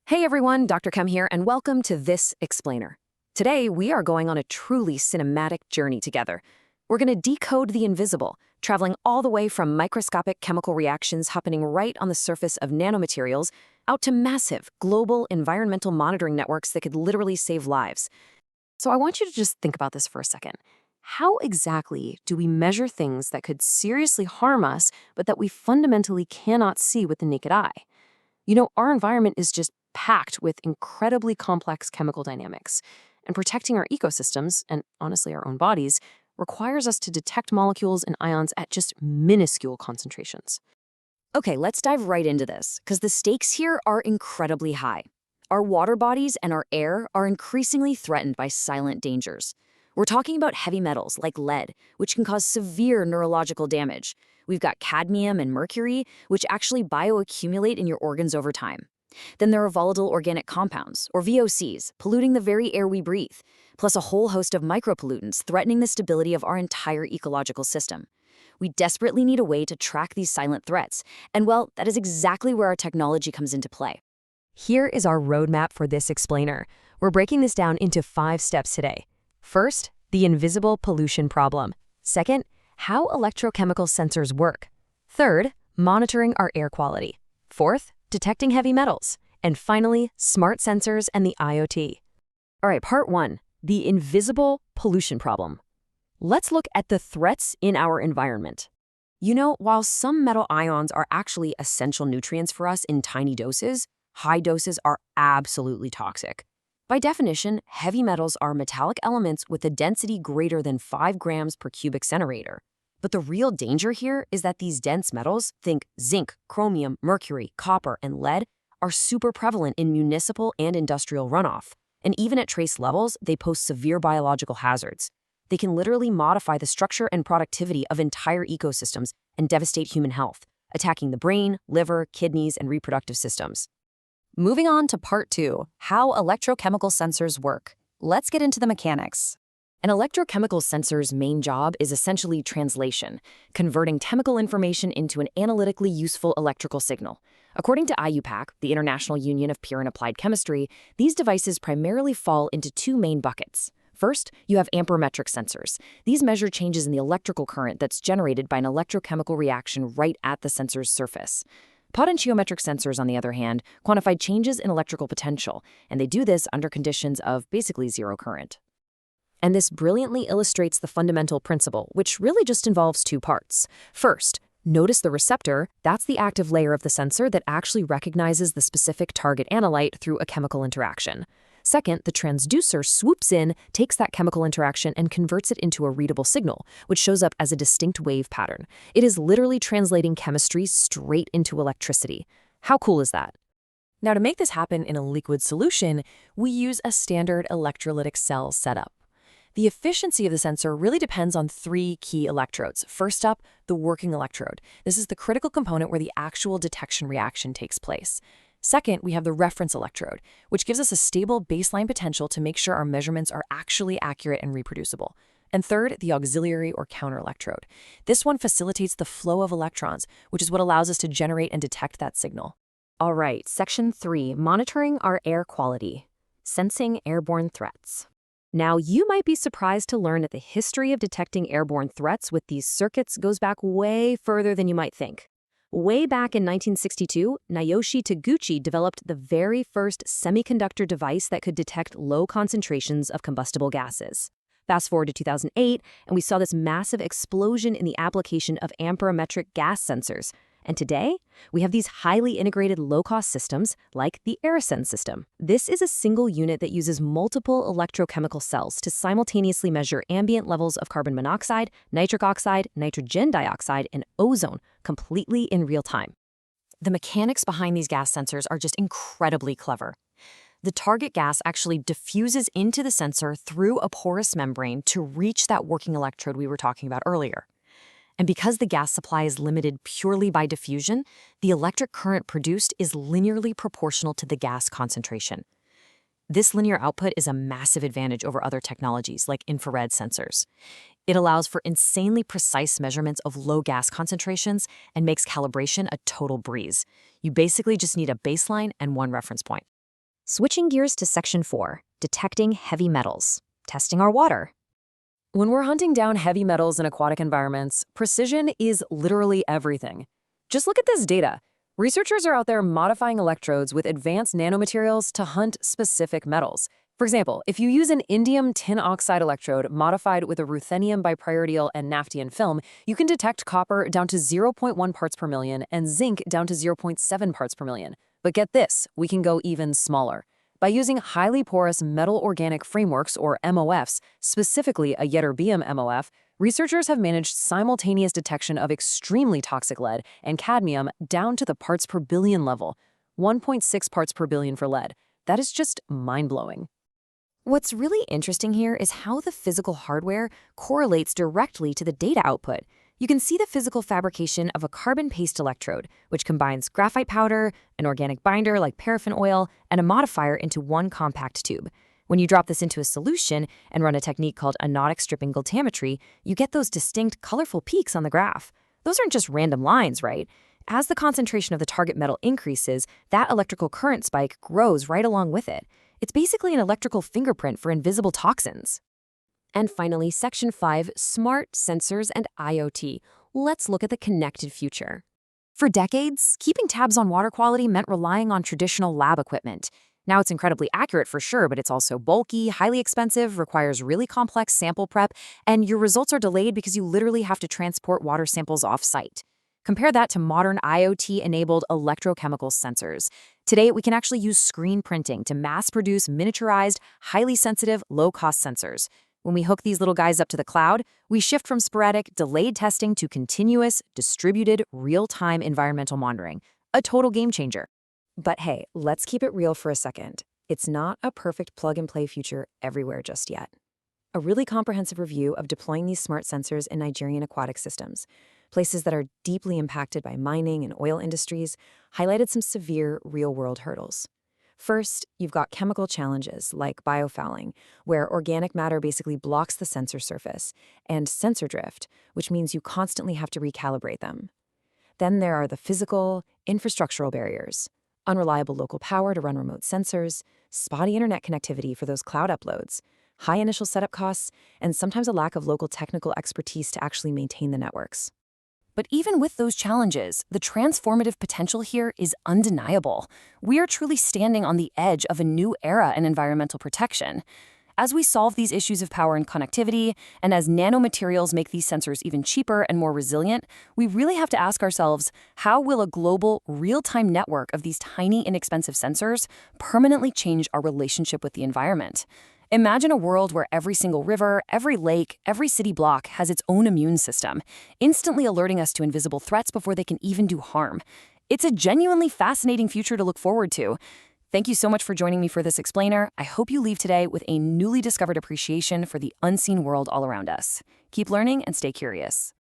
Hey everyone, Dr. Chem here, and welcome to This Explainer. Today, we are going on a truly cinematic journey together. We're going to decode the invisible, traveling all the way from microscopic chemical reactions happening right on the surface of nanomaterials out to massive, global environmental monitoring networks that could literally save lives. So I want you to just think about this for a second. How exactly do we measure things that could seriously harm us, but that we fundamentally cannot see with the naked eye? You know, our environment is just packed with incredibly complex chemical dynamics, and protecting our ecosystems, and honestly our own bodies, requires us to detect molecules and ions at just minuscule concentrations. Okay, let's dive right into this, because the stakes here are incredibly high. Our water bodies and our air are increasingly threatened by silent dangers. We're talking about heavy metals like lead, which can cause severe neurological damage. We've got cadmium and mercury, which actually bioaccumulate in your organs over time. Then there are volatile organic compounds, or VOCs, polluting the very air we breathe, plus a whole host of micropollutants threatening the stability of our entire ecological system. We desperately need a way to track these silent threats, and well, that is exactly where our technology comes into play. Here is our roadmap for This Explainer. We're breaking this down into 5 steps today. First, the invisible pollution problem. Second, how electrochemical sensors work. Third, monitoring our air quality. Fourth, detecting heavy metals. And finally, smart sensors and the IoT. All right, part 1, the invisible pollution problem. Let's look at the threats in our environment. You know, while some metal ions are actually essential nutrients for us in tiny doses, high doses are absolutely toxic. By definition, heavy metals are metallic elements with a density greater than 5 grams per cubic centimeter. But the real danger here is that these dense metals, think zinc, chromium, mercury, copper, and lead, are super prevalent in municipal and industrial runoff. And even at trace levels, they pose severe biological hazards. They can literally modify the structure and productivity of entire ecosystems and devastate human health, attacking the brain, liver, kidneys, and reproductive systems. Moving on to part 2, how electrochemical sensors work. Let's get into the mechanics. An electrochemical sensor's main job is essentially translation, converting chemical information into an analytically useful electrical signal. According to IUPAC, the International Union of Pure and Applied Chemistry, these devices primarily fall into 2 main buckets. First, you have amperometric sensors. These measure changes in the electrical current that's generated by an electrochemical reaction right at the sensor's surface. Potentiometric sensors, on the other hand, quantify changes in electrical potential, and they do this under conditions of basically zero current. And this brilliantly illustrates the fundamental principle, which really just involves 2 parts. First, notice the receptor. That's the active layer of the sensor that actually recognizes the specific target analyte through a chemical interaction. Second, the transducer swoops in, takes that chemical interaction, and converts it into a readable signal, which shows up as a distinct wave pattern. It is literally translating chemistry straight into electricity. How cool is that? Now, to make this happen in a liquid solution, we use a standard electrolytic cell setup. The efficiency of the sensor really depends on 3 key electrodes. First up, the working electrode. This is the critical component where the actual detection reaction takes place. Second, we have the reference electrode, which gives us a stable baseline potential to make sure our measurements are actually accurate and reproducible. And third, the auxiliary or counter electrode. This one facilitates the flow of electrons, which is what allows us to generate and detect that signal. All right, section 3, monitoring our air quality, sensing airborne threats. Now, you might be surprised to learn that the history of detecting airborne threats with these circuits goes back way further than you might think. Way back in 1962, Naoshi Taguchi developed the very first semiconductor device that could detect low concentrations of combustible gases. Fast forward to 2008, and we saw this massive explosion in the application of amperometric gas sensors. And today, we have these highly integrated low-cost systems like the AirSense system. This is a single unit that uses multiple electrochemical cells to simultaneously measure ambient levels of carbon monoxide, nitric oxide, nitrogen dioxide, and ozone completely in real time. The mechanics behind these gas sensors are just incredibly clever. The target gas actually diffuses into the sensor through a porous membrane to reach that working electrode we were talking about earlier. And because the gas supply is limited purely by diffusion, the electric current produced is linearly proportional to the gas concentration. This linear output is a massive advantage over other technologies like infrared sensors. It allows for insanely precise measurements of low gas concentrations and makes calibration a total breeze. You basically just need a baseline and one reference point. Switching gears to Section 4, detecting heavy metals, testing our water. When we're hunting down heavy metals in aquatic environments, precision is literally everything. Just look at this data. Researchers are out there modifying electrodes with advanced nanomaterials to hunt specific metals. For example, if you use an indium tin oxide electrode modified with a ruthenium bipriordial and naphthalene film, you can detect copper down to 0.1 parts per million and zinc down to 0.7 parts per million. But get this, we can go even smaller. By using highly porous metal organic frameworks, or MOFs, specifically a ytterbium MOF, researchers have managed simultaneous detection of extremely toxic lead and cadmium down to the parts per billion level, 1.6 parts per billion for lead. That is just mind-blowing. What's really interesting here is how the physical hardware correlates directly to the data output. You can see the physical fabrication of a carbon paste electrode, which combines graphite powder, an organic binder like paraffin oil, and a modifier into one compact tube. When you drop this into a solution and run a technique called anodic stripping glutammetry, you get those distinct, colorful peaks on the graph. Those aren't just random lines, right? As the concentration of the target metal increases, that electrical current spike grows right along with it. It's basically an electrical fingerprint for invisible toxins. And finally, Section 5, Smart Sensors and IoT. Let's look at the connected future. For decades, keeping tabs on water quality meant relying on traditional lab equipment. Now it's incredibly accurate for sure, but it's also bulky, highly expensive, requires really complex sample prep, and your results are delayed because you literally have to transport water samples off-site. Compare that to modern IoT-enabled electrochemical sensors. Today, we can actually use screen printing to mass-produce miniaturized, highly sensitive, low-cost sensors. When we hook these little guys up to the cloud, we shift from sporadic, delayed testing to continuous, distributed, real-time environmental monitoring. A total game changer. But hey, let's keep it real for a second. It's not a perfect plug-and-play future everywhere just yet. A really comprehensive review of deploying these smart sensors in Nigerian aquatic systems, places that are deeply impacted by mining and oil industries, highlighted some severe real-world hurdles. First, you've got chemical challenges like biofouling, where organic matter basically blocks the sensor surface, and sensor drift, which means you constantly have to recalibrate them. Then there are the physical, infrastructural barriers, unreliable local power to run remote sensors, spotty internet connectivity for those cloud uploads, high initial setup costs, and sometimes a lack of local technical expertise to actually maintain the networks. But even with those challenges, the transformative potential here is undeniable. We are truly standing on the edge of a new era in environmental protection. As we solve these issues of power and connectivity, and as nanomaterials make these sensors even cheaper and more resilient, we really have to ask ourselves, how will a global, real-time network of these tiny, inexpensive sensors permanently change our relationship with the environment? Imagine a world where every single river, every lake, every city block has its own immune system, instantly alerting us to invisible threats before they can even do harm. It's a genuinely fascinating future to look forward to. Thank you so much for joining me for this explainer. I hope you leave today with a newly discovered appreciation for the unseen world all around us. Keep learning and stay curious.